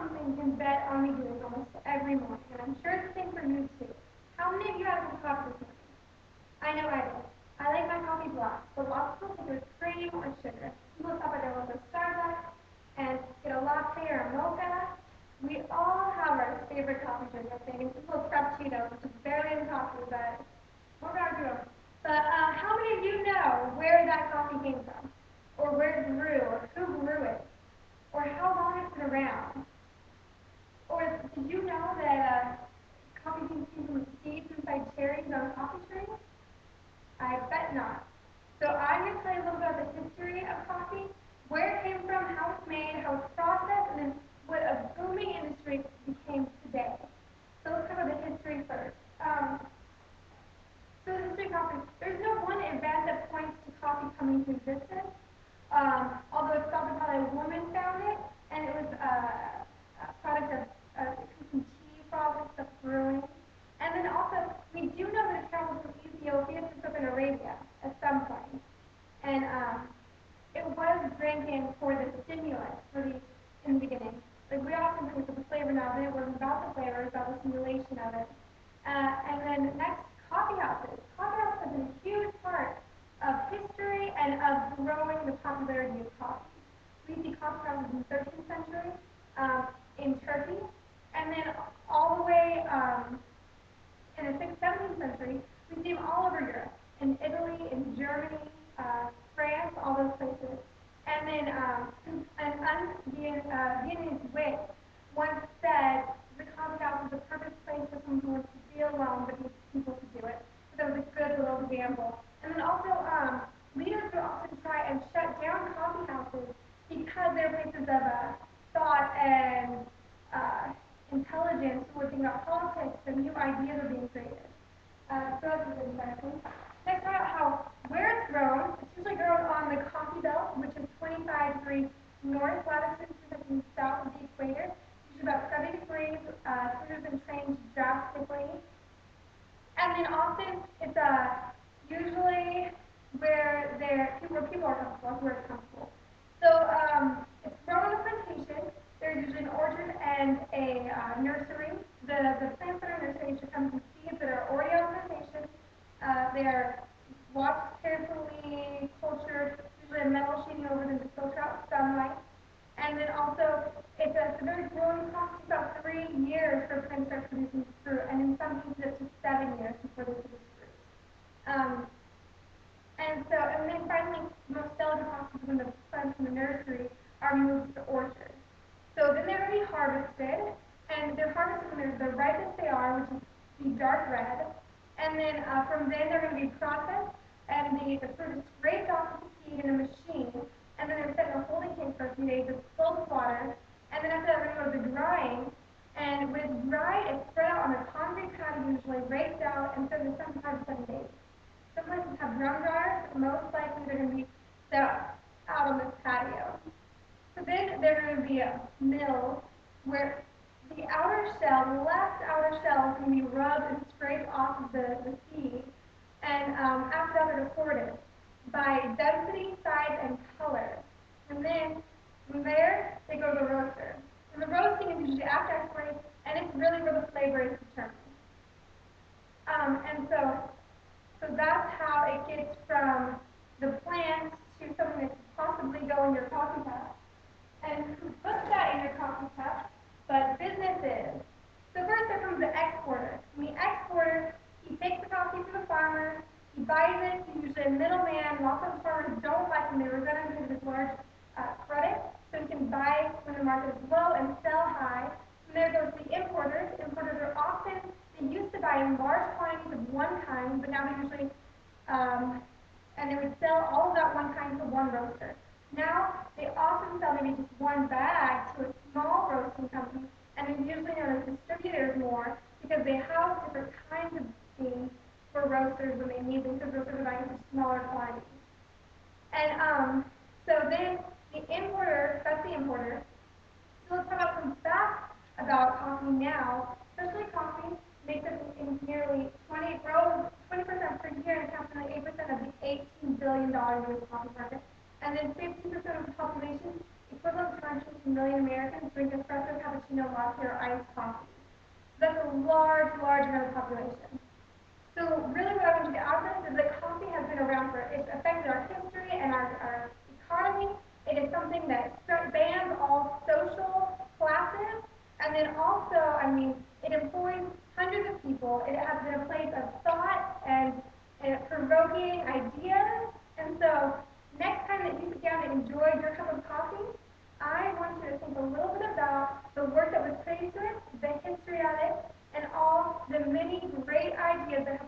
something you can bet on me doing almost every morning, and I'm sure it's the same for you too. How many of you had a cup of coffee this morning? I know I do. I like my coffee black, but lots of people take it with cream or sugar. People stop at their local Starbucks and get a latte or a mocha. We all have our favorite coffee drink, I think. It's a little frappuccino, which is very unpopular, but what about you? But how many of you know where that coffee came from? Or where it grew, or who grew it? Or how long it's been around? Or did you know that coffee beans came from the seeds inside cherries on coffee trees? I bet not. So I'm going to tell you a little bit about the history of coffee, where it came from, how it's made, how it's processed, and then what a booming industry it became today. So let's talk about the history first. So the history of coffee, there's no one event that points to coffee coming into existence. Although it's thought that probably a woman found it, and it was a product of some tea products, stuff brewing. And then also, we do know that it traveled from Ethiopia to southern Arabia at some point. And it was drinking for the stimulus in the beginning. Like we often think of the flavor now, but it wasn't about the flavor, it was about the stimulation of it. And then next, coffee houses. Coffee houses have been a huge part of history and of growing the popularity of coffee. We see coffee houses in the 13th century in Turkey, and then all the way in the 6th, 17th century, we see them all over Europe, in Italy, in Germany, France, all those places. And then Viennese wit once said the coffee house is the perfect place for someone who wants to be alone but needs people to do it. So that was a good little example. And then also, leaders would often try and shut down coffee houses because they're places of thought and intelligence who were thinking about politics and new ideas are being created. So that's really interesting. Next, about how where it's grown. It's usually grown on the coffee belt, which is 25 degrees north latitude, to south of the equator. Usually about 70 degrees. Food has been changed drastically. And then often it's usually where people are comfortable, where it's comfortable. So it's grown on a plantation. There's usually an orchard and a nursery. The plants that are nursery should come from seeds that are already on the plantation. They are watched carefully, cultured, usually a metal sheeting over them to filter out sunlight. And then also, it's a very growing process, about 3 years for a plant to start producing fruit, and in some cases up to 7 years before they produce fruit. Um, and then finally, the most delicate process when the plants from the nursery are moved to the orchard. So then they're going to be harvested, and they're harvested when they're the ripest they are, which is the dark red. And then from then they're going to be processed, and the fruit is scraped off of the seed in a machine, and then they're set in a holding tank for a few days with cold water. And then after that, we're going to go to the drying. And when it's dried, it's spread out on a concrete pad, usually raked out, and set in the sun for 5 to 7 days. Some places have drum dryers, but most likely they're going to be set out on this patio. So then they're going to be a mill where the outer shell, the last outer shell, is going to be rubbed and scraped off of the seed. And after that, they're sorted by density, size, and color. And then from there, they go to the roaster. And the roasting is usually after expiration, and it's really where the flavor is determined. And so that's how it gets from the plant to something that could possibly go in your coffee cup. And who puts that in your coffee cup but businesses? So first there comes the exporter. And the exporter, he takes the coffee from the farmer, he buys it, he's usually a middleman. Lots of farmers don't like him, they resent him because of his large credit. So he can buy when the market is low and sell high. And there goes the importers. Importers are often, they used to buy in large quantities of one kind, but now they usually, and they would sell all of that one kind to one roaster. Now, they often sell maybe just one bag to a small roasting company, and they're usually known as distributors more because they house different kinds of beans for roasters when they need them, because roasters are buying for smaller quantities. And so then the importer, that's the importer. So let's talk about some facts about coffee now. Especially coffee makes up in nearly 20% per year and accounts for nearly 8% of the $18 billion US coffee market. And then 50% of the population, equivalent to 150 million Americans drink espresso, cappuccino, latte, or iced coffee. That's a large, large amount of population. So really what I want you to get out of this is that coffee has been around for, it's affected our history and our economy. It is something that spans all social classes. And then also, I mean, it employs hundreds of people. It has been a place of thought and provoking ideas. And so next time that you sit down and enjoy your cup of coffee, I want you to think a little bit about the work that was put into it, the history of it, and all the many great ideas that